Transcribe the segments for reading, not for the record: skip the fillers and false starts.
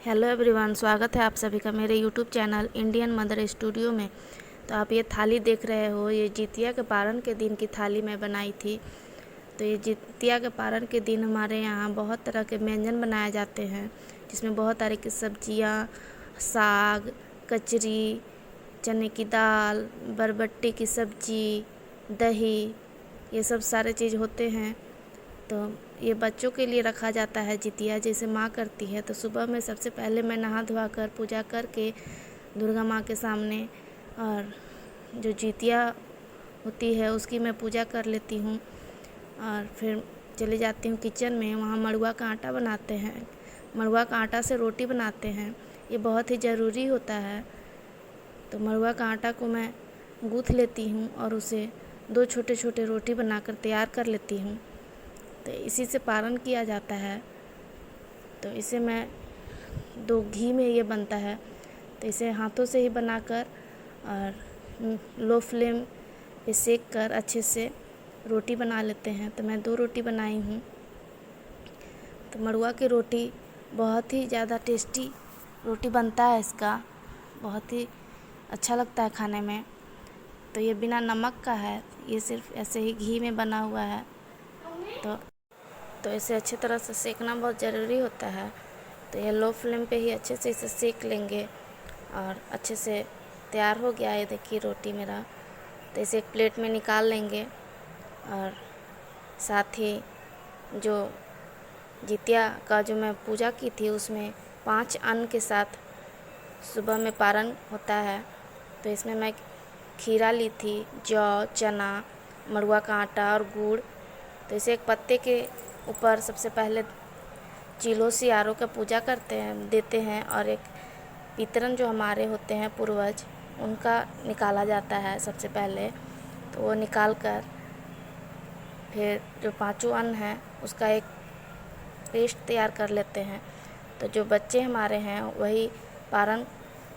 Hello everyone, स्वागत है आप सभी का मेरे YouTube channel Indian mother studio में। तो आप ये थाली देख रहे हो, ये जितिया के पारण के दिन की थाली मैं बनाई थी। तो ये जितिया के पारण के दिन हमारे यहाँ बहुत तरह के व्यंजन बनाए जाते हैं, जिसमें बहुत तरह की सब्जियाँ, साग, कचरी, चने की दाल, बरबट्टी की सब्जी, दही, ये सब सारे चीज़ होते हैं। तो ये बच्चों के लिए रखा जाता है जितिया, जैसे माँ करती है। तो सुबह में सबसे पहले मैं नहा धोवा कर पूजा करके दुर्गा माँ के सामने और जो जितिया होती है उसकी मैं पूजा कर लेती हूँ। और फिर चली जाती हूँ किचन में, वहाँ मड़ुआ का आटा बनाते हैं। मड़ुआ का आटा से रोटी बनाते हैं, ये बहुत ही ज़रूरी होता है। तो मड़ुआ का आटा को मैं गूँथ लेती हूँ और उसे दो छोटे छोटे रोटी बनाकर तैयार कर लेती हूँ। तो इसी से पारण किया जाता है। तो इसे मैं दो घी में ये बनता है, तो इसे हाथों से ही बनाकर और लो फ्लेम पे सेक कर अच्छे से रोटी बना लेते हैं। तो मैं 2 रोटी बनाई हूँ। तो मड़ुआ की रोटी बहुत ही ज़्यादा टेस्टी रोटी बनता है, इसका बहुत ही अच्छा लगता है खाने में। तो ये बिना नमक का है, ये सिर्फ ऐसे ही घी में बना हुआ है। तो इसे अच्छी तरह से सेकना बहुत ज़रूरी होता है। तो ये लो फ्लेम पे ही अच्छे से इसे सेक लेंगे और अच्छे से तैयार हो गया है। देखिए रोटी मेरा। तो इसे एक प्लेट में निकाल लेंगे और साथ ही जो जितिया का जो मैं पूजा की थी उसमें 5 अन्न के साथ सुबह में पारण होता है। तो इसमें मैं खीरा ली थी, जौ, चना, मड़ुआ का आटा और गुड़। तो इसे एक पत्ते के ऊपर सबसे पहले चिलो सियारों का पूजा करते हैं, देते हैं। और एक पितरन जो हमारे होते हैं पूर्वज, उनका निकाला जाता है सबसे पहले। तो वो निकाल कर फिर जो 5 अन्न हैं उसका एक पेस्ट तैयार कर लेते हैं। तो जो बच्चे हमारे हैं वही पारण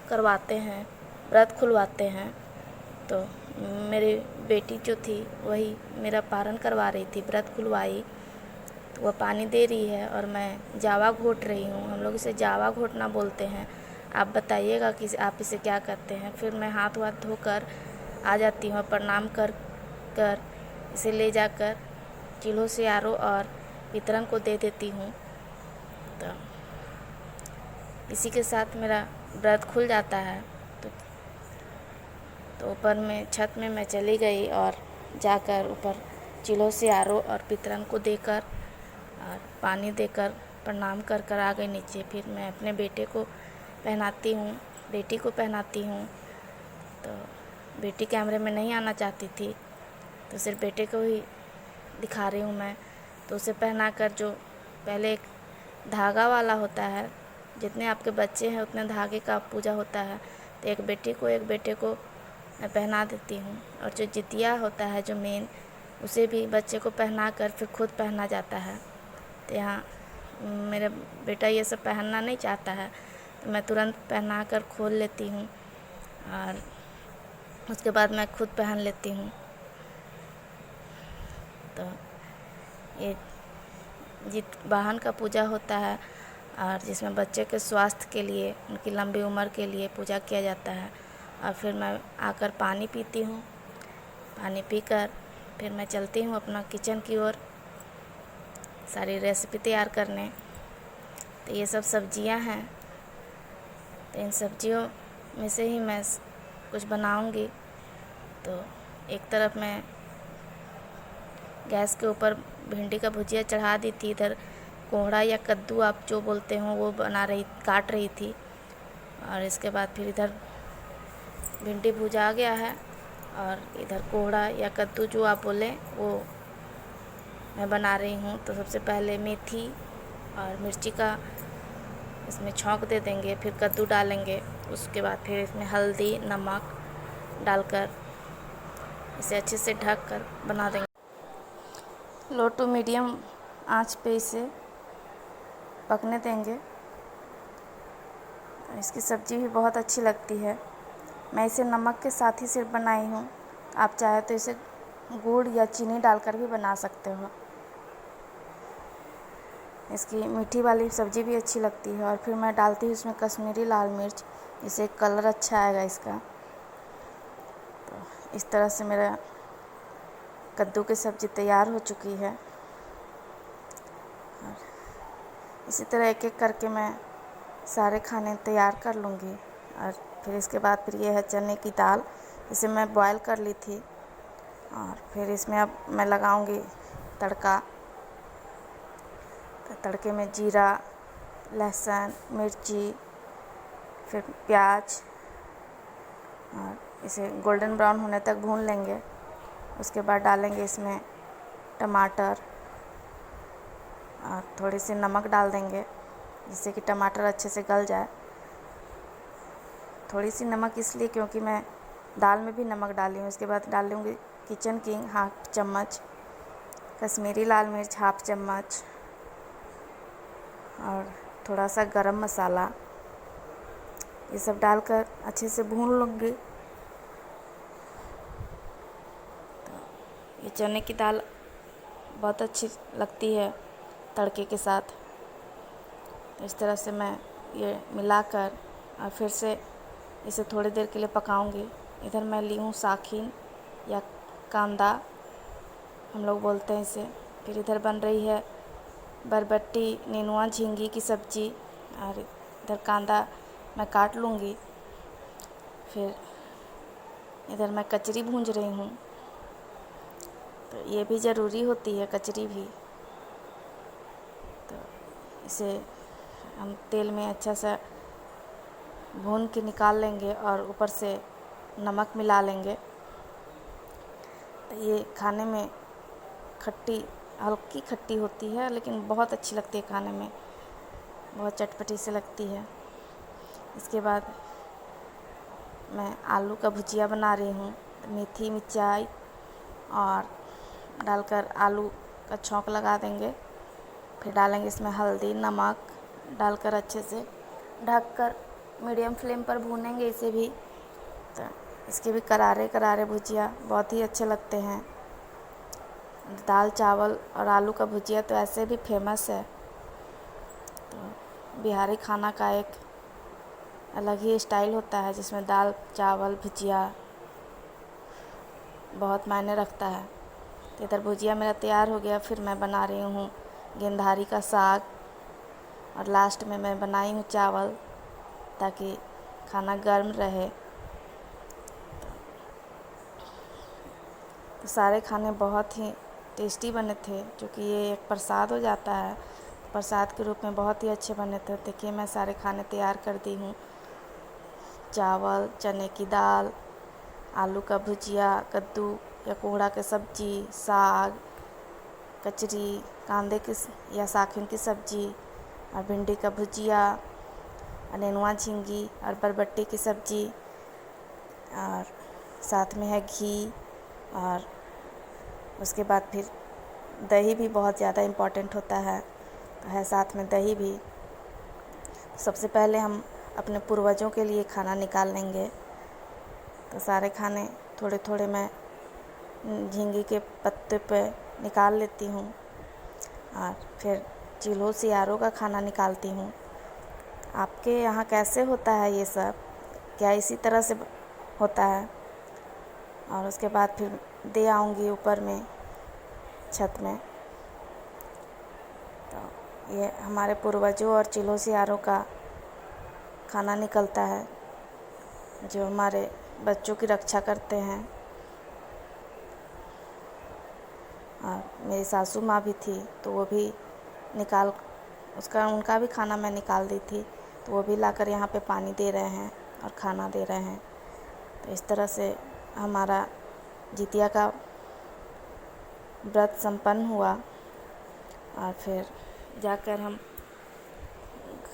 करवाते हैं, व्रत खुलवाते हैं। तो मेरी बेटी जो थी वही मेरा पारण करवा रही थी, व्रत खुलवाई। तो वह पानी दे रही है और मैं जावा घोट रही हूँ। हम लोग इसे जावा घोटना बोलते हैं। आप बताइएगा कि आप इसे क्या कहते हैं। फिर मैं हाथ वाथ धोकर आ जाती हूँ, प्रणाम कर कर इसे ले जाकर चिल्हो सियारों और पितरन को दे देती हूँ। तो इसी के साथ मेरा व्रत खुल जाता है। तो ऊपर में छत में मैं चली गई और जाकर ऊपर चिल्हो सियारों और पितरन को देकर और पानी देकर प्रणाम कर कर आ गई नीचे। फिर मैं अपने बेटे को पहनाती हूँ, बेटी को पहनाती हूँ। तो बेटी कैमरे में नहीं आना चाहती थी, तो सिर्फ बेटे को ही दिखा रही हूँ मैं। तो उसे पहना कर, जो पहले एक धागा वाला होता है, जितने आपके बच्चे हैं उतने धागे का पूजा होता है। तो एक बेटे को मैं पहना देती हूँ। और जो जितिया होता है जो मेन, उसे भी बच्चे को पहना कर फिर खुद पहना जाता है। तो यहाँ मेरा बेटा ये सब पहनना नहीं चाहता है, तो मैं तुरंत पहना कर खोल लेती हूँ और उसके बाद मैं खुद पहन लेती हूँ। तो ये वाहन का पूजा होता है और जिसमें बच्चे के स्वास्थ्य के लिए, उनकी लंबी उम्र के लिए पूजा किया जाता है। और फिर मैं आकर पानी पीती हूँ। पानी पीकर फिर मैं चलती हूँ अपना किचन की ओर सारी रेसिपी तैयार करने। तो ये सब सब्जियां हैं, तो इन सब्जियों में से ही मैं कुछ बनाऊंगी। तो एक तरफ मैं गैस के ऊपर भिंडी का भुजिया चढ़ा दी थी, इधर कोहड़ा या कद्दू आप जो बोलते हो वो काट रही थी। और इसके बाद फिर इधर भिंडी भुजा आ गया है और इधर कोहड़ा या कद्दू जो आप बोलें वो मैं बना रही हूँ। तो सबसे पहले मेथी और मिर्ची का इसमें छौंक दे देंगे, फिर कद्दू डालेंगे। उसके बाद फिर इसमें हल्दी, नमक डालकर इसे अच्छे से ढक कर बना देंगे। लो टू मीडियम आंच पे इसे पकने देंगे। इसकी सब्ज़ी भी बहुत अच्छी लगती है। मैं इसे नमक के साथ ही सिर्फ बनाई हूँ, आप चाहे तो इसे गुड़ या चीनी डालकर भी बना सकते हो। इसकी मीठी वाली सब्ज़ी भी अच्छी लगती है। और फिर मैं डालती हूँ इसमें कश्मीरी लाल मिर्च, इससे कलर अच्छा आएगा इसका। तो इस तरह से मेरा कद्दू की सब्ज़ी तैयार हो चुकी है। और इसी तरह एक एक करके मैं सारे खाने तैयार कर लूँगी। और फिर इसके बाद फिर ये है चने की दाल, इसे मैं बॉयल कर ली थी। और फिर इसमें अब मैं लगाऊंगी तड़का। तो तड़के में जीरा, लहसुन, मिर्ची, फिर प्याज, और इसे गोल्डन ब्राउन होने तक भून लेंगे। उसके बाद डालेंगे इसमें टमाटर और थोड़ी सी नमक डाल देंगे, जिससे कि टमाटर अच्छे से गल जाए। थोड़ी सी नमक इसलिए क्योंकि मैं दाल में भी नमक डाली हूँ। उसके बाद डाल लूँगी किचन किंग हाफ चम्मच, कश्मीरी लाल मिर्च हाफ चम्मच, और थोड़ा सा गरम मसाला। ये सब डालकर अच्छे से भून लूँगी। तो ये चने की दाल बहुत अच्छी लगती है तड़के के साथ। तो इस तरह से मैं ये मिलाकर और फिर से इसे थोड़ी देर के लिए पकाऊंगी। इधर मैं ली हूँ साखीन या कांदा, हम लोग बोलते हैं इसे। फिर इधर बन रही है बरबट्टी नेनुआ झींगी की सब्ज़ी, और इधर कांदा मैं काट लूँगी। फिर इधर मैं कचरी भूंज रही हूँ। तो ये भी ज़रूरी होती है कचरी भी। तो इसे हम तेल में अच्छा सा भून के निकाल लेंगे और ऊपर से नमक मिला लेंगे। तो ये खाने में खट्टी, हल्की खट्टी होती है, लेकिन बहुत अच्छी लगती है खाने में, बहुत चटपटी से लगती है। इसके बाद मैं आलू का भुजिया बना रही हूँ। मेथी, मिर्चाई और डालकर आलू का छौंक लगा देंगे। फिर डालेंगे इसमें हल्दी, नमक डालकर अच्छे से ढककर मीडियम फ्लेम पर भूनेंगे इसे भी। तो इसके भी करारे करारे भुजिया बहुत ही अच्छे लगते हैं। दाल चावल और आलू का भुजिया तो ऐसे भी फेमस है। तो बिहारी खाना का एक अलग ही स्टाइल होता है, जिसमें दाल चावल भुजिया बहुत मायने रखता है। तो इधर भुजिया मेरा तैयार हो गया। फिर मैं बना रही हूँ गेंधारी का साग, और लास्ट में मैं बनाई हूँ चावल, ताकि खाना गर्म रहे। तो सारे खाने बहुत ही टेस्टी बने थे, क्योंकि ये एक प्रसाद हो जाता है। प्रसाद के रूप में बहुत ही अच्छे बने थे। देखिए मैं सारे खाने तैयार कर दी हूँ। चावल, चने की दाल, आलू का भुजिया, कद्दू या कोहड़ा की सब्ज़ी, साग, कचरी, कांदे की या साखिन की सब्ज़ी, और भिंडी का भुजिया, और नेनुआ झींगी और बरबट्टी की सब्ज़ी, और साथ में है घी। और उसके बाद फिर दही भी बहुत ज़्यादा इम्पॉर्टेंट होता है साथ में दही भी। सबसे पहले हम अपने पूर्वजों के लिए खाना निकाल लेंगे। तो सारे खाने थोड़े थोड़े मैं झींगी के पत्ते पे निकाल लेती हूँ, और फिर चिल्हो सियारों का खाना निकालती हूँ। आपके यहाँ कैसे होता है ये सब? क्या इसी तरह से होता है? और उसके बाद फिर दे आऊँगी ऊपर में छत में। तो ये हमारे पूर्वजों और चिल्हो सियारों का खाना निकलता है, जो हमारे बच्चों की रक्षा करते हैं। और मेरी सासू माँ भी थी, तो वो भी उनका भी खाना मैं निकाल दी थी। तो वो भी लाकर यहाँ पे पानी दे रहे हैं और खाना दे रहे हैं। तो इस तरह से हमारा जितिया का व्रत संपन्न हुआ। और फिर जाकर हम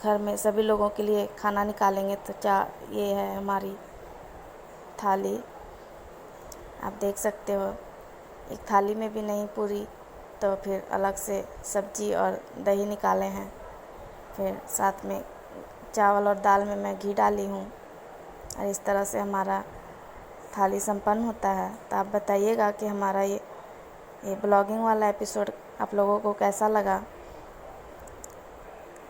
घर में सभी लोगों के लिए खाना निकालेंगे। तो ये है हमारी थाली, आप देख सकते हो। एक थाली में भी नहीं पूरी, तो फिर अलग से सब्जी और दही निकाले हैं। फिर साथ में चावल और दाल में मैं घी डाली हूँ। और इस तरह से हमारा थाली संपन्न होता है। तो आप बताइएगा कि हमारा ये ब्लॉगिंग वाला एपिसोड आप लोगों को कैसा लगा।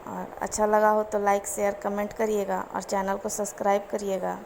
और अच्छा लगा हो तो लाइक शेयर कमेंट करिएगा और चैनल को सब्सक्राइब करिएगा।